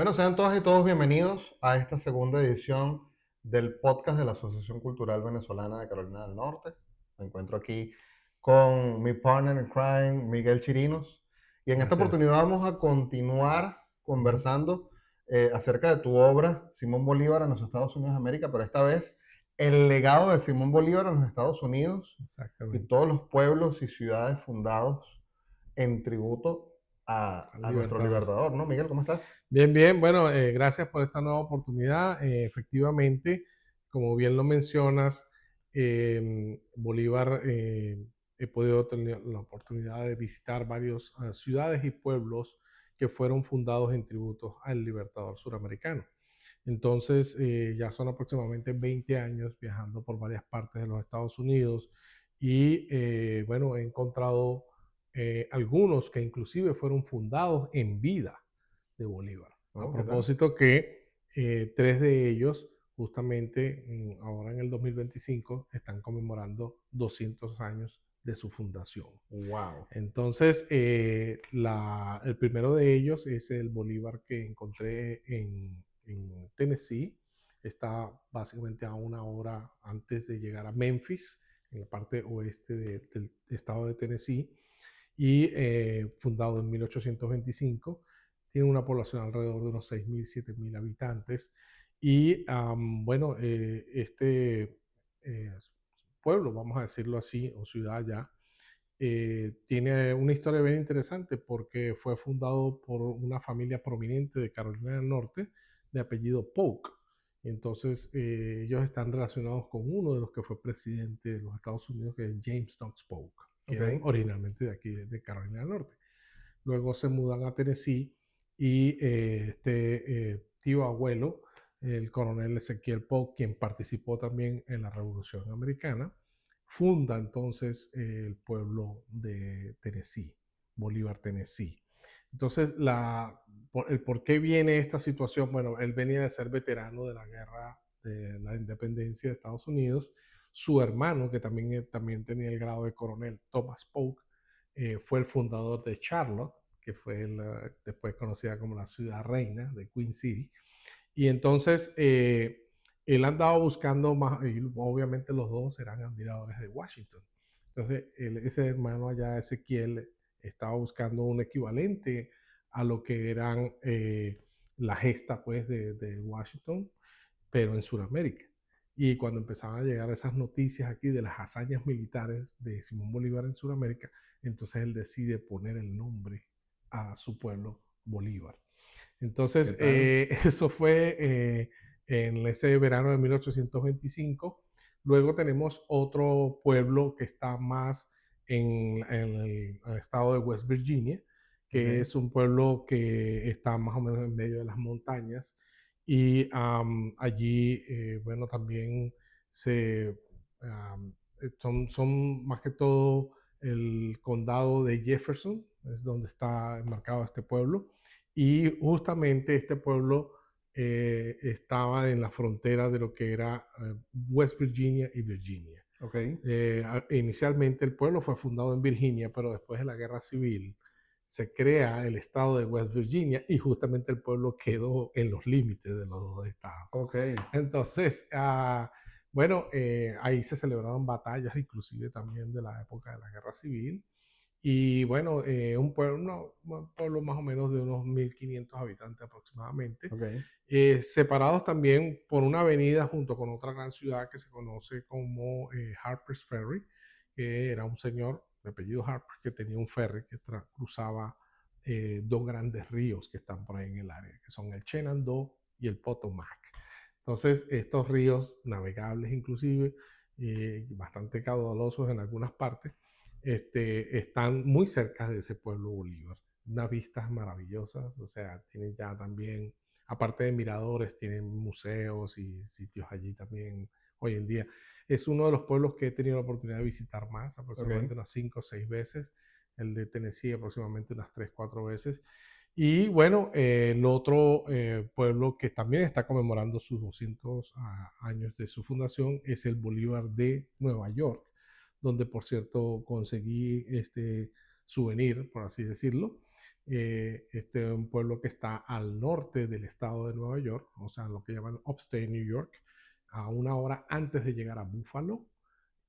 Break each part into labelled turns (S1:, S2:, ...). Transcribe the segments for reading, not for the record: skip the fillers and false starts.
S1: Bueno, sean todas y todos bienvenidos a esta segunda edición del podcast de la Asociación Cultural Venezolana de Carolina del Norte. Me encuentro aquí con mi partner in crime, Miguel Chirinos, y en esta oportunidad
S2: Gracias.
S1: vamos a continuar
S2: Ujú.
S1: conversando acerca de tu obra, Simón Bolívar en los Estados Unidos de América, pero esta vez el legado de Simón Bolívar en los Estados Unidos y
S2: Exactamente.
S1: todos los pueblos y ciudades fundados en tributo
S2: Al
S1: a nuestro
S2: Libertador.
S1: libertador, ¿no? Miguel, ¿cómo estás?
S2: Bien, bien. Bueno, gracias por esta nueva oportunidad. Efectivamente, como bien lo mencionas, Bolívar, he podido tener la oportunidad de visitar varias ciudades y pueblos que fueron fundados en tributo al Libertador suramericano. Entonces, ya son aproximadamente 20 años viajando por varias partes de los Estados Unidos y, bueno, he encontrado algunos que inclusive fueron fundados en vida de Bolívar. A
S1: Oh, ¿qué tal?
S2: propósito que tres de ellos, justamente ahora en el 2025, están conmemorando 200 años de su fundación.
S1: Wow.
S2: Entonces, el primero de ellos es el Bolívar que encontré en Tennessee. Está básicamente a una hora antes de llegar a Memphis, en la parte oeste del estado de Tennessee, y fundado en 1825. Tiene una población alrededor de unos 6.000, 7.000 habitantes. Y bueno, eh, pueblo, vamos a decirlo así, o ciudad ya, tiene una historia bien interesante porque fue fundado por una familia prominente de Carolina del Norte de apellido Polk. Entonces, ellos están relacionados con uno de los que fue presidente de los Estados Unidos, que es James Knox Polk, que
S1: Ok.
S2: eran originalmente de aquí, de Carolina del Norte. Luego se mudan a Tennessee y tío abuelo, el coronel Ezequiel Polk, quien participó también en la Revolución Americana, funda entonces el pueblo de Tennessee, Bolívar, Tennessee. Entonces, el por qué viene esta situación, bueno, él venía de ser veterano de la guerra de la independencia de Estados Unidos. Su hermano, que también tenía el grado de coronel, Thomas Polk, fue el fundador de Charlotte, que fue después conocida como la ciudad reina de Queen City. Y entonces él andaba buscando más, y obviamente los dos eran admiradores de Washington. Entonces ese hermano allá, Ezequiel, estaba buscando un equivalente a lo que eran la gesta pues de Washington, pero en Sudamérica. Y cuando empezaban a llegar esas noticias aquí de las hazañas militares de Simón Bolívar en Sudamérica, entonces él decide poner el nombre a su pueblo Bolívar.
S1: ¿Qué
S2: Entonces,
S1: tal?
S2: eso fue en ese verano de 1825. Luego tenemos otro pueblo que está más en el estado de West Virginia, que
S1: Ok.
S2: es un pueblo que está más o menos en medio de las montañas. Y allí, bueno, también se, son más que todo el condado de Jefferson, es donde está enmarcado este pueblo. Y justamente este pueblo estaba en la frontera de lo que era West Virginia y Virginia.
S1: Ok.
S2: Inicialmente el pueblo fue fundado en Virginia, pero después de la guerra civil se crea el estado de West Virginia y justamente el pueblo quedó en los límites de los dos estados.
S1: Ok.
S2: Entonces, bueno, ahí se celebraron batallas inclusive también de la época de la guerra civil. Y bueno, un pueblo más o menos de unos 1.500 habitantes aproximadamente,
S1: Ok.
S2: separados también por una avenida junto con otra gran ciudad que se conoce como Harper's Ferry, que era un señor de apellido Harper que tenía un ferry que cruzaba dos grandes ríos que están por ahí en el área, que son el Shenandoah y el Potomac. Entonces, estos ríos navegables inclusive, bastante caudalosos en algunas partes, están muy cerca de ese pueblo Bolívar. Unas vistas maravillosas, o sea, tienen ya también, aparte de miradores, tienen museos y sitios allí también hoy en día. Es uno de los pueblos que he tenido la oportunidad de visitar más,
S1: Ok.
S2: aproximadamente unas 5 o 6 veces. El de Tennessee aproximadamente unas 3 4 veces. Y bueno, el otro pueblo que también está conmemorando sus 200 años de su fundación es el Bolívar de Nueva York, donde por cierto conseguí este souvenir, por así decirlo. un pueblo que está al norte del estado de Nueva York, o sea, lo que llaman Upstate New York, a una hora antes de llegar a Buffalo,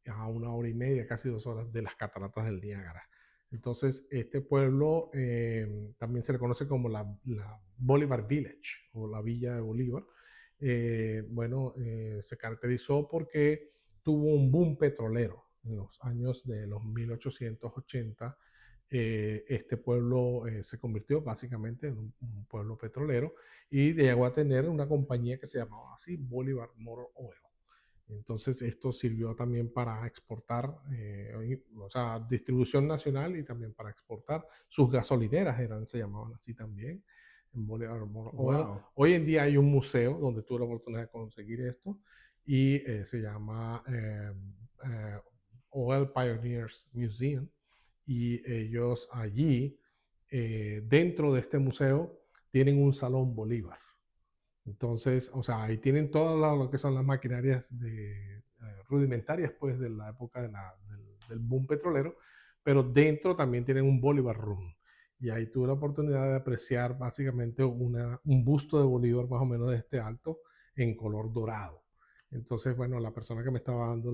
S2: a una hora y media, casi 2 horas de las cataratas del Niágara. Entonces, este pueblo también se le conoce como la Bolivar Village o la Villa de Bolívar. Se caracterizó porque tuvo un boom petrolero en los años de los 1880. Este pueblo se convirtió básicamente en un pueblo petrolero y llegó a tener una compañía que se llamaba así, Bolivar Motor Oil. Entonces esto sirvió también para exportar, o sea, distribución nacional y también para exportar. Sus gasolineras se llamaban así también, en Bolivar Motor Oil.
S1: Wow.
S2: Hoy en día hay un museo donde tuve la oportunidad de conseguir esto y se llama Oil Pioneers Museum. Y ellos allí, dentro de este museo, tienen un salón Bolívar. Entonces, o sea, ahí tienen todas lo que son las maquinarias rudimentarias, pues, de la época del boom petrolero, pero dentro también tienen un Bolívar Room. Y ahí tuve la oportunidad de apreciar básicamente un busto de Bolívar más o menos de este alto en color dorado. Entonces, bueno, la persona que me estaba dando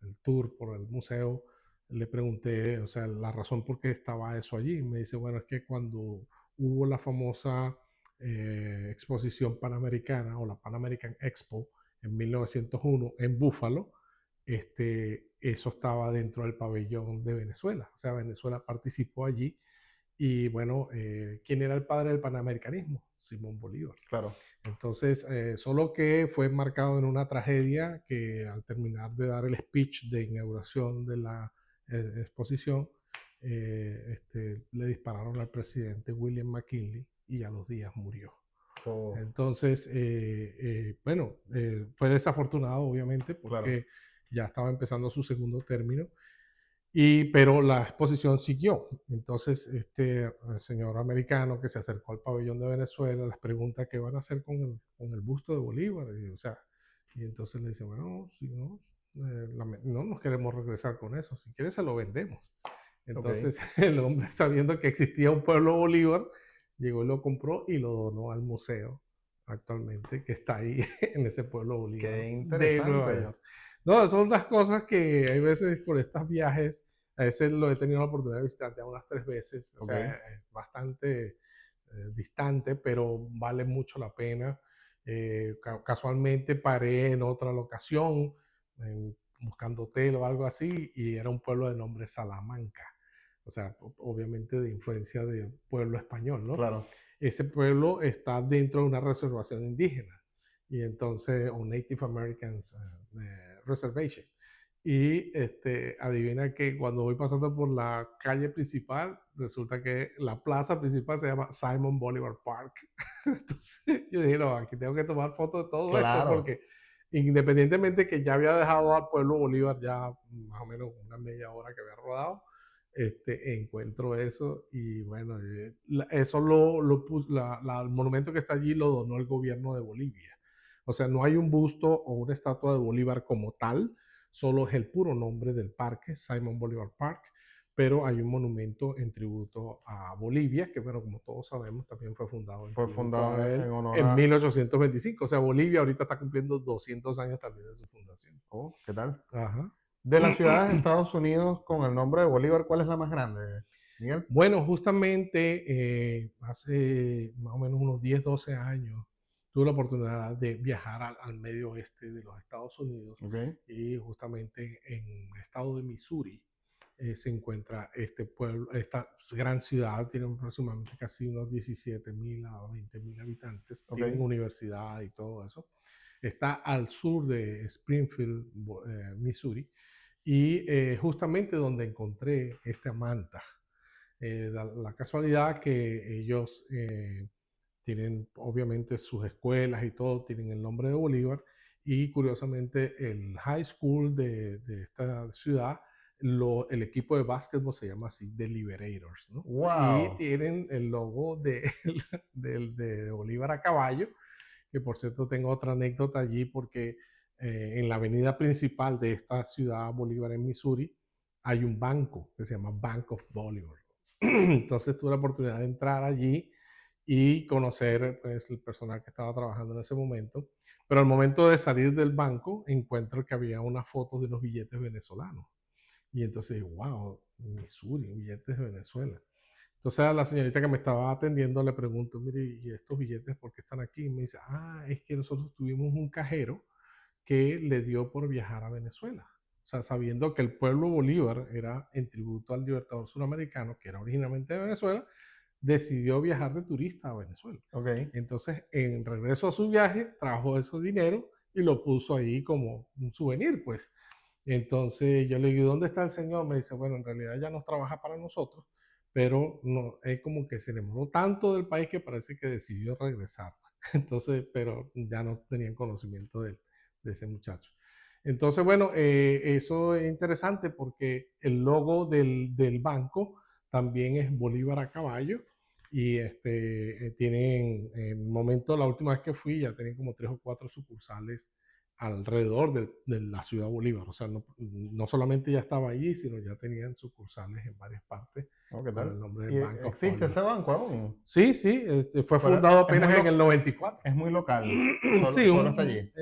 S2: el tour por el museo, le pregunté, o sea, la razón por qué estaba eso allí. Y me dice, bueno, es que cuando hubo la famosa exposición panamericana o la Pan American Expo en 1901 en Búfalo, eso estaba dentro del pabellón de Venezuela. O sea, Venezuela participó allí y bueno, ¿quién era el padre del panamericanismo? Simón Bolívar.
S1: Claro.
S2: Entonces, solo que fue marcado en una tragedia que al terminar de dar el speech de inauguración de la exposición, le dispararon al presidente William McKinley y a los días murió.
S1: Oh,
S2: Entonces, fue desafortunado, obviamente, porque
S1: claro.
S2: ya estaba empezando su segundo término, pero la exposición siguió. Entonces, señor americano que se acercó al pabellón de Venezuela les pregunta qué van a hacer con el busto de Bolívar. Y entonces le dice, bueno, si no, no nos queremos regresar con eso. Si quieres, se lo vendemos.
S1: Ok.
S2: Entonces, el hombre, sabiendo que existía un pueblo Bolívar, llegó y lo compró y lo donó al museo actualmente, que está ahí en ese pueblo Bolívar
S1: Qué
S2: de Nueva
S1: interesante.
S2: York. No, son las cosas que hay veces por estos viajes, a veces lo he tenido la oportunidad de visitar ya unas 3 veces, o
S1: Ok.
S2: sea, es bastante distante, pero vale mucho la pena. Casualmente paré en otra locación, buscando hotel o algo así, y era un pueblo de nombre Salamanca. O sea, obviamente de influencia de pueblo español, ¿no?
S1: Claro.
S2: Ese pueblo está dentro de una reservación indígena, y entonces, o Native Americans Reservation. Y adivina que cuando voy pasando por la calle principal, resulta que la plaza principal se llama Simon Bolivar Park. Entonces yo dije, no, aquí tengo que tomar fotos de todo esto
S1: Claro.
S2: porque independientemente que ya había dejado al pueblo Bolívar ya más o menos una media hora que había rodado, encuentro eso y bueno, eso el monumento que está allí lo donó el gobierno de Bolivia. O sea, no hay un busto o una estatua de Bolívar como tal, solo es el puro nombre del parque, Simon Bolivar Park, pero hay un monumento en tributo a Bolivia, que bueno, como todos sabemos, también fue fundado en
S1: Fue
S2: tributo
S1: fundado
S2: a él
S1: en honor
S2: en
S1: a...
S2: 1825. O sea, Bolivia ahorita está cumpliendo 200 años también de su fundación.
S1: Oh, ¿qué tal?
S2: Ajá.
S1: De las ciudades de Estados Unidos con el nombre de Bolívar, ¿cuál es la más grande, Miguel?
S2: Bueno, justamente hace más o menos unos 10, 12 años tuve la oportunidad de viajar al medio oeste de los Estados Unidos
S1: Ok.
S2: y justamente en el estado de Missouri se encuentra este pueblo, esta gran ciudad, tiene aproximadamente casi unos 17,000 a 20,000 habitantes,
S1: Ok.
S2: tienen universidad y todo eso. Está al sur de Springfield, Missouri, y justamente donde encontré esta manta. La casualidad que ellos tienen obviamente sus escuelas y todo, tienen el nombre de Bolívar y curiosamente el high school de esta ciudad, el equipo de básquetbol se llama así, The Liberators, ¿no? Y
S1: Wow.
S2: tienen el logo de Bolívar a caballo, que por cierto tengo otra anécdota allí porque en la avenida principal de esta ciudad, Bolívar en Missouri, hay un banco que se llama Bank of Bolívar. Entonces tuve la oportunidad de entrar allí y conocer pues, el personal que estaba trabajando en ese momento. Pero al momento de salir del banco, encuentro que había una foto de unos billetes venezolanos. Y entonces digo, wow, Missouri, billetes de Venezuela. Entonces a la señorita que me estaba atendiendo le pregunto, mire, ¿y estos billetes por qué están aquí? Y me dice, es que nosotros tuvimos un cajero que le dio por viajar a Venezuela. O sea, sabiendo que el pueblo Bolívar era en tributo al libertador suramericano, que era originalmente de Venezuela, decidió viajar de turista a Venezuela.
S1: Ok.
S2: Entonces, en regreso a su viaje, trajo ese dinero y lo puso ahí como un souvenir, pues. Entonces yo le digo, ¿dónde está el señor? Me dice, bueno, en realidad ya no trabaja para nosotros, pero no, él como que se enamoró tanto del país que parece que decidió regresar. Entonces, pero ya no tenían conocimiento de ese muchacho. Entonces, bueno, eso es interesante porque el logo del banco también es Bolívar a caballo y tienen, en el momento, la última vez que fui, ya tienen como 3 o 4 sucursales alrededor de la ciudad Bolívar. O sea, no solamente ya estaba allí, sino ya tenían sucursales en varias partes
S1: Oh, ¿qué
S2: con el
S1: tal?
S2: nombre de
S1: ¿Y
S2: Bank of
S1: existe
S2: Bolívar.
S1: ese banco aún?
S2: Sí, sí, fue
S1: Pero
S2: fundado
S1: es muy,
S2: apenas en el 94.
S1: es muy local.
S2: Sí,
S1: Solo está allí.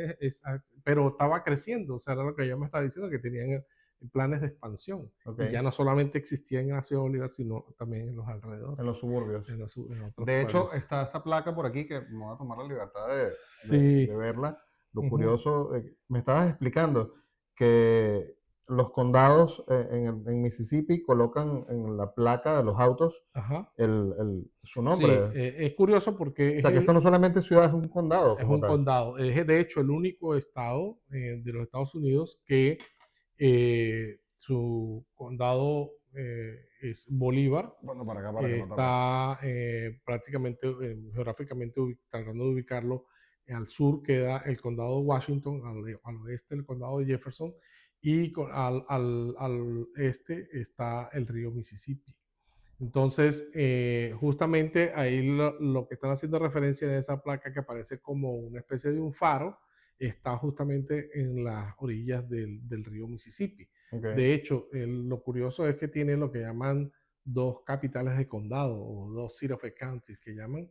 S2: pero estaba creciendo, o sea, era lo que ella me estaba diciendo, que tenían planes de expansión.
S1: Ok.
S2: Y ya no solamente existía en la ciudad de Bolívar, sino también en los alrededores,
S1: En los suburbios.
S2: en otros
S1: De hecho,
S2: pueblos.
S1: está esta placa por aquí que me voy a tomar la libertad de
S2: Sí,
S1: verla. Lo
S2: ujú,
S1: curioso, me estabas explicando que los condados en Mississippi colocan en la placa de los autos
S2: ajá.
S1: su
S2: Sí,
S1: nombre. O
S2: es curioso porque
S1: sea, que esto no solamente es ciudad, es un condado
S2: es
S1: como
S2: un
S1: tal.
S2: condado. Es de hecho el único estado de los Estados Unidos que su condado es Bolívar.
S1: Bueno, para acá, para que no toque esto.
S2: Está prácticamente geográficamente tratando de ubicarlo. Al sur queda el condado de Washington, al oeste el condado de Jefferson y al este está el río Mississippi. Entonces, justamente ahí lo que están haciendo referencia en esa placa que aparece como una especie de un faro, está justamente en las orillas del río Mississippi.
S1: Ok.
S2: De hecho, lo curioso es que tiene lo que llaman 2 capitales de condado o 2 cities of counties que llaman.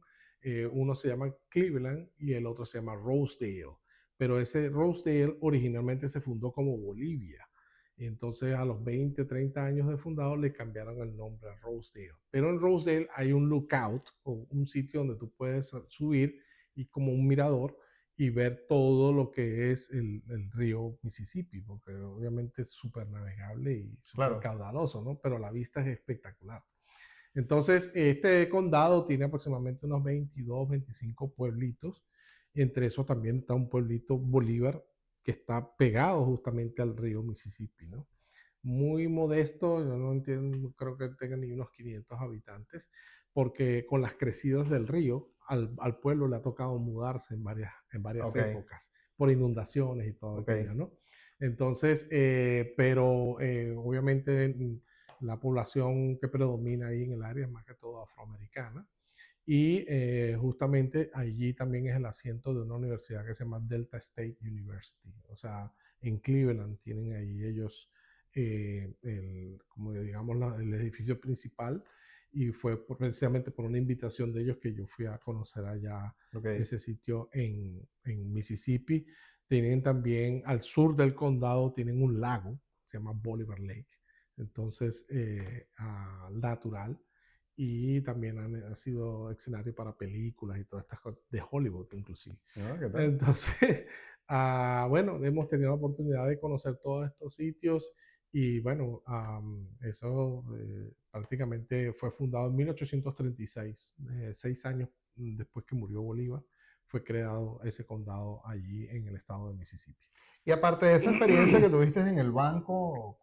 S2: Uno se llama Cleveland y el otro se llama Rosedale. Pero ese Rosedale originalmente se fundó como Bolivia. Entonces a los 20, 30 años de fundado le cambiaron el nombre a Rosedale. Pero en Rosedale hay un lookout o un sitio donde tú puedes subir y como un mirador y ver todo lo que es el río Mississippi, porque obviamente es súper navegable y súper
S1: Claro.
S2: caudaloso, ¿no? Pero la vista es espectacular. Entonces, este condado tiene aproximadamente unos 22, 25 pueblitos. Entre esos también está un pueblito Bolívar que está pegado justamente al río Mississippi, ¿no? Muy modesto, yo no entiendo, no creo que tenga ni unos 500 habitantes, porque con las crecidas del río al pueblo le ha tocado mudarse en varias
S1: Ok.
S2: épocas, por inundaciones y todo
S1: Ok.
S2: aquello, ¿no? Entonces, pero obviamente la población que predomina ahí en el área es más que todo afroamericana. Y justamente allí también es el asiento de una universidad que se llama Delta State University. O sea, en Cleveland tienen ahí ellos, como digamos, el edificio principal. Y fue precisamente por una invitación de ellos que yo fui a conocer allá
S1: Ok.
S2: ese sitio en Mississippi. Tienen también al sur del condado, tienen un lago, se llama Bolivar Lake. Entonces, natural y también ha sido escenario para películas y todas estas cosas, de Hollywood inclusive.
S1: Ah, ¿qué tal?
S2: Entonces, bueno, hemos tenido la oportunidad de conocer todos estos sitios y bueno, eso prácticamente fue fundado en 1836, 6 años después que murió Bolívar, fue creado ese condado allí en el estado de Mississippi.
S1: Y aparte de esa experiencia que tuviste en el banco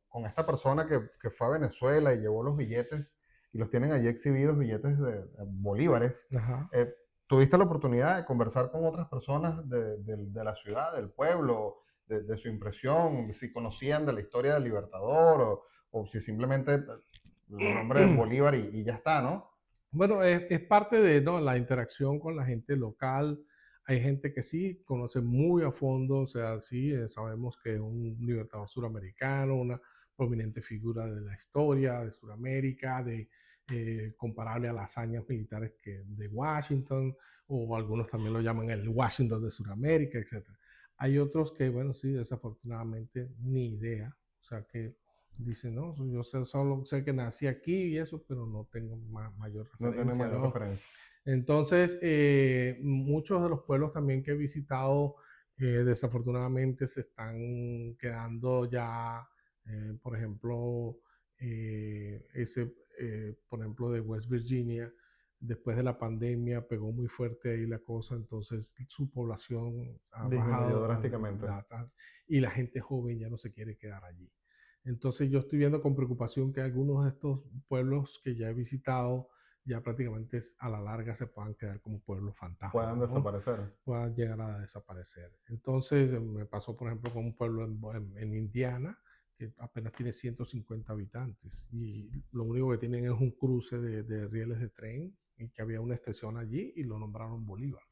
S1: con esta persona que fue a Venezuela y llevó los billetes y los tienen allí exhibidos, billetes de bolívares,
S2: Ajá.
S1: eh, ¿tuviste la oportunidad de conversar con otras personas de la ciudad, del pueblo, de su impresión, si conocían de la historia del Libertador o si simplemente el nombre es Bolívar y ya está, ¿no?
S2: Bueno, es parte de, ¿no?, la interacción con la gente local. Hay gente que sí conoce muy a fondo, o sea, sí, sabemos que es un libertador suramericano, una prominente figura de la historia de Suramérica, comparable a las hazañas militares de Washington, o algunos también lo llaman el Washington de Sudamérica, etc. Hay otros que, bueno, sí, desafortunadamente ni idea, o sea que dicen, no, yo solo sé que nací aquí y eso, pero no tengo mayor
S1: No tiene
S2: referencia,
S1: mayor
S2: ¿no?
S1: referencia.
S2: Entonces, muchos de los pueblos también que he visitado, desafortunadamente se están quedando ya, por ejemplo, por ejemplo, de West Virginia, después de la pandemia pegó muy fuerte ahí la cosa, entonces su población ha
S1: Disminuyó
S2: bajado
S1: drásticamente.
S2: y la gente joven ya no se quiere quedar allí. Entonces yo estoy viendo con preocupación que algunos de estos pueblos que ya he visitado ya prácticamente a la larga se puedan quedar como pueblos fantasmas,
S1: Puedan
S2: ¿no?
S1: desaparecer.
S2: Puedan llegar a desaparecer. Entonces me pasó, por ejemplo, con un pueblo en Indiana que apenas tiene 150 habitantes y lo único que tienen es un cruce de rieles de tren y que había una estación allí y lo nombraron Bolívar.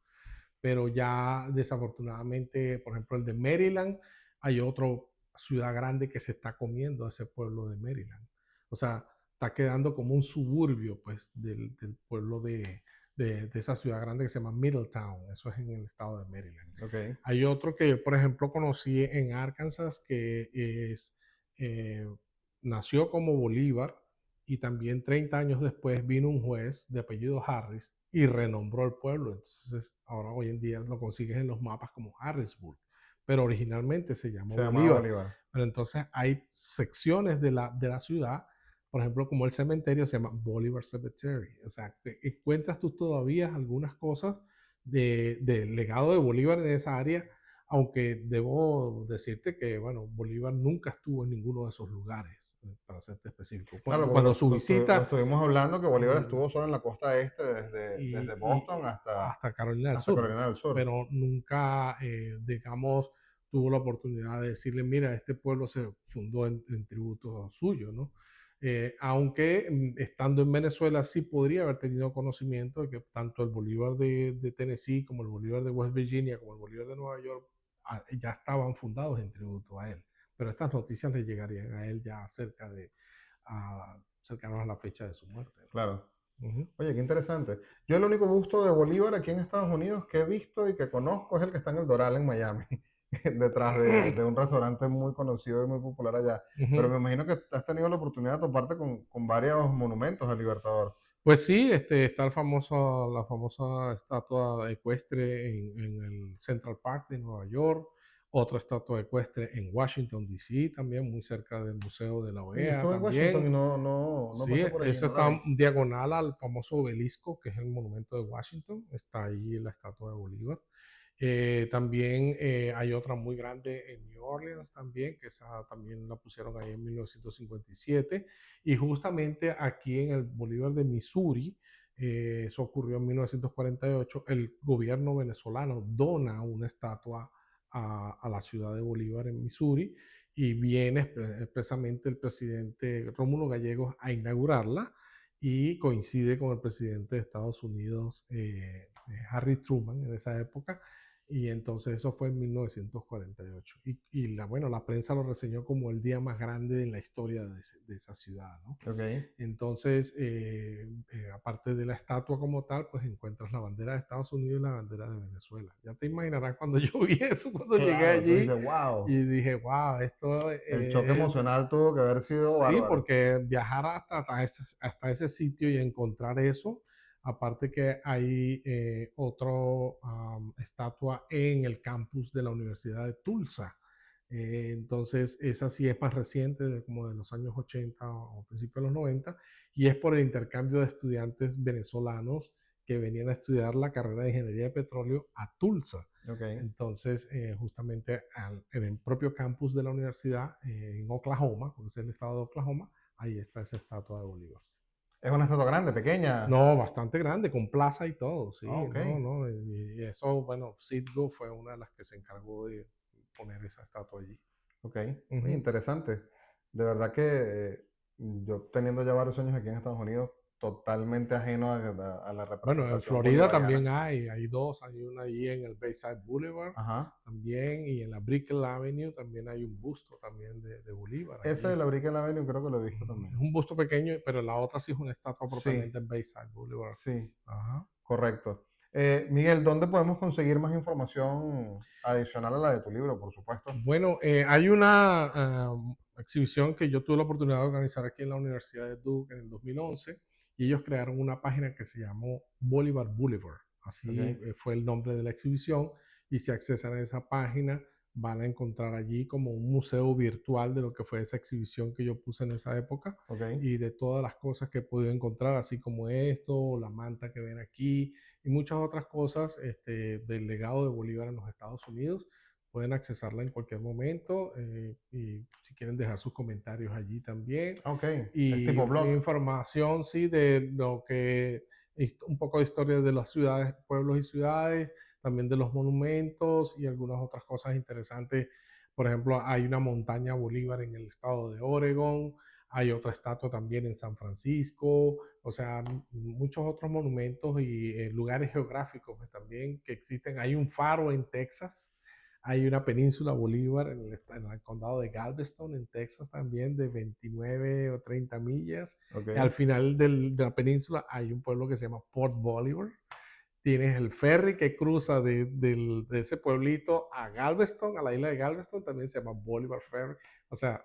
S2: Pero ya desafortunadamente, por ejemplo, el de Maryland, hay otra ciudad grande que se está comiendo a ese pueblo de Maryland. O sea, está quedando como un suburbio, pues, del pueblo de esa ciudad grande que se llama Middletown. Eso es en el estado de Maryland.
S1: Ok.
S2: Hay otro que, por ejemplo, conocí en Arkansas que eh, nació como Bolívar y también 30 años después vino un juez de apellido Harris y renombró el pueblo. Entonces, ahora hoy en día lo consigues en los mapas como Harrisburg, pero originalmente se llamó
S1: Se llamaba
S2: Bolívar.
S1: Bolívar.
S2: Pero entonces hay secciones de la ciudad, por ejemplo, como el cementerio se llama Bolivar Cemetery. O sea, encuentras tú todavía algunas cosas del legado de Bolívar en esa área, aunque debo decirte que, bueno, Bolívar nunca estuvo en ninguno de esos lugares, para serte específico.
S1: Claro, porque
S2: Cuando su
S1: lo
S2: visita
S1: estuvimos hablando que Bolívar
S2: mm,
S1: estuvo solo en la costa este, desde Boston
S2: hasta Carolina del
S1: hasta
S2: Sur,
S1: Carolina del Sur.
S2: pero nunca, digamos, tuvo la oportunidad de decirle, mira, este pueblo se fundó en tributo suyo, ¿no? Aunque estando en Venezuela sí podría haber tenido conocimiento de que tanto el Bolívar de Tennessee como el Bolívar de West Virginia como el Bolívar de Nueva York ya estaban fundados en tributo a él. Pero estas noticias le llegarían a él ya cercanos a la fecha de su muerte,
S1: Claro.
S2: ¿no? Ujú.
S1: Oye, qué interesante. Yo el único busto de Bolívar aquí en Estados Unidos que he visto y que conozco es el que está en el Doral, en Miami, detrás de un restaurante muy conocido y muy popular allá. Pero
S2: Ujú.
S1: me imagino que has tenido la oportunidad de toparte con varios monumentos al Libertador.
S2: Pues sí, está la famosa estatua ecuestre en el Central Park de Nueva York, otra estatua ecuestre en Washington, D.C. también, muy cerca del Museo de la
S1: Yo
S2: OEA
S1: estuve en Washington
S2: también.
S1: y no
S2: Sí,
S1: pasé por allí,
S2: eso
S1: no la
S2: está
S1: vi.
S2: diagonal al famoso obelisco, que es el monumento de Washington, está ahí la estatua de Bolívar. También hay otra muy grande en New Orleans también, que esa también la pusieron ahí en 1957. Y justamente aquí en el Bolívar de Missouri, eso ocurrió en 1948, el gobierno venezolano dona una estatua a la ciudad de Bolívar en Missouri y viene expresamente el presidente Rómulo Gallegos a inaugurarla y coincide con el presidente de Estados Unidos, Harry Truman, en esa época, y entonces eso fue en 1948. Bueno, la prensa lo reseñó como el día más grande en la historia de esa ciudad, ¿no?
S1: Ok.
S2: Entonces, aparte de la estatua como tal, pues encuentras la bandera de Estados Unidos y la bandera de Venezuela. Ya te imaginarás cuando yo vi eso, cuando llegué
S1: Claro, tú
S2: allí
S1: dices, wow,
S2: y dije, wow, esto
S1: el choque emocional tuvo que haber sido
S2: sí,
S1: bárbaro.
S2: porque viajar hasta ese sitio y encontrar eso, aparte que hay otra estatua en el campus de la Universidad de Tulsa. Entonces, esa sí es más reciente, como de los años 80 o principios de los 90, y es por el intercambio de estudiantes venezolanos que venían a estudiar la carrera de Ingeniería de Petróleo a Tulsa.
S1: Ok.
S2: Entonces, justamente en el propio campus de la universidad, en Oklahoma, porque es el estado de Oklahoma, ahí está esa estatua de Bolívar.
S1: Es una estatua grande, pequeña.
S2: No, bastante grande, con plaza y todo,
S1: Ah,
S2: sí,
S1: ok,
S2: no, no, y eso, bueno, Citgo fue una de las que se encargó de poner esa estatua allí.
S1: ok. Oye,
S2: Ujú.
S1: interesante. De verdad que yo teniendo ya varios años aquí en Estados Unidos, totalmente ajeno a la
S2: Bueno, en
S1: representación
S2: Florida
S1: bolivariana.
S2: también hay dos, hay una ahí en el Bayside Boulevard
S1: Ajá.
S2: también, y en la Brickell Avenue también hay un busto también de Bolívar
S1: Ese de
S2: allí.
S1: la Brickell Avenue creo que lo he visto
S2: Es
S1: también.
S2: un busto pequeño, pero la otra sí es una estatua
S1: Sí,
S2: propiamente en Bayside Boulevard.
S1: sí,
S2: Ajá.
S1: correcto. Miguel, ¿dónde podemos conseguir más información adicional a la de tu libro, por supuesto?
S2: Bueno, hay una exhibición que yo tuve la oportunidad de organizar aquí en la Universidad de Duke en el 2011, y ellos crearon una página que se llamó Bolívar Boulevard.
S1: Ok,
S2: Así fue el nombre de la exhibición, y si accesan a esa página van a encontrar allí como un museo virtual de lo que fue esa exhibición que yo puse en esa época
S1: ok,
S2: y de todas las cosas que he podido encontrar, así como esto, la manta que ven aquí y muchas otras cosas del legado de Bolívar en los Estados Unidos. Pueden accesarla en cualquier momento, y si quieren dejar sus comentarios allí también.
S1: ok. Es
S2: Y
S1: tipo blog.
S2: información, sí, de lo que un poco de historia de las ciudades, pueblos y ciudades, también de los monumentos y algunas otras cosas interesantes. Por ejemplo, hay una montaña Bolívar en el estado de Oregon, hay otra estatua también en San Francisco, o sea, muchos otros monumentos y lugares geográficos pues, también que existen. Hay un faro en Texas, hay una península Bolívar en el condado de Galveston, en Texas también, de 29 o 30 millas.
S1: Ok,
S2: Y al final de la península hay un pueblo que se llama Port Bolivar. Tienes el ferry que cruza de ese pueblito a Galveston, a la isla de Galveston, también se llama Bolivar Ferry. O sea,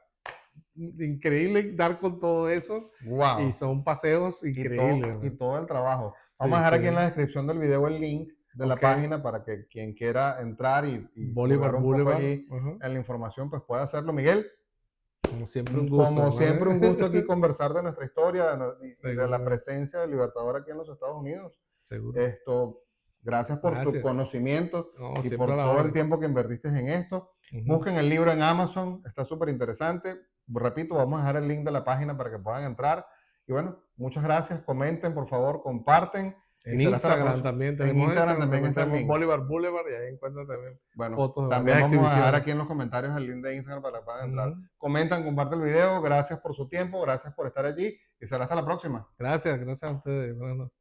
S2: increíble dar con todo eso, y
S1: wow.
S2: son paseos increíbles,
S1: Y
S2: ¿verdad?
S1: todo el trabajo. Vamos a
S2: Sí,
S1: dejar aquí en la
S2: sí.
S1: descripción del video el link de la
S2: Ok.
S1: página para que quien quiera entrar y
S2: Bolivar
S1: hurgar un poco
S2: Boulevard.
S1: allí
S2: Ajá.
S1: en la información, pues pueda hacerlo. Miguel,
S2: Como siempre, un gusto,
S1: como
S2: hermano.
S1: siempre, un gusto aquí conversar de nuestra historia y de la
S2: Seguro,
S1: presencia del Libertador aquí en los Estados Unidos.
S2: seguro.
S1: Esto, gracias por tu
S2: Gracias.
S1: conocimiento
S2: No,
S1: y
S2: siempre a
S1: por
S2: la
S1: todo el
S2: orden.
S1: tiempo que invertiste en esto.
S2: Ujú.
S1: Busquen el libro en Amazon, está súper interesante. Repito, vamos a dejar el link de la página para que puedan entrar. Y bueno, muchas gracias. Comenten, por favor, comparten y
S2: En
S1: será hasta la
S2: Instagram
S1: próxima.
S2: también
S1: En
S2: tenemos
S1: Instagram
S2: Instagram,
S1: también
S2: también
S1: está el
S2: tenemos
S1: link.
S2: Bolivar Boulevard, y ahí encuentran también
S1: Bueno,
S2: fotos de
S1: también
S2: varias
S1: vamos a dejar
S2: exhibiciones.
S1: aquí en los comentarios el link de Instagram para que puedan entrar.
S2: Ujú.
S1: Comentan, comparten el video. Gracias por su tiempo, gracias por estar allí y será hasta la próxima.
S2: Gracias, gracias a ustedes. Buenas noches.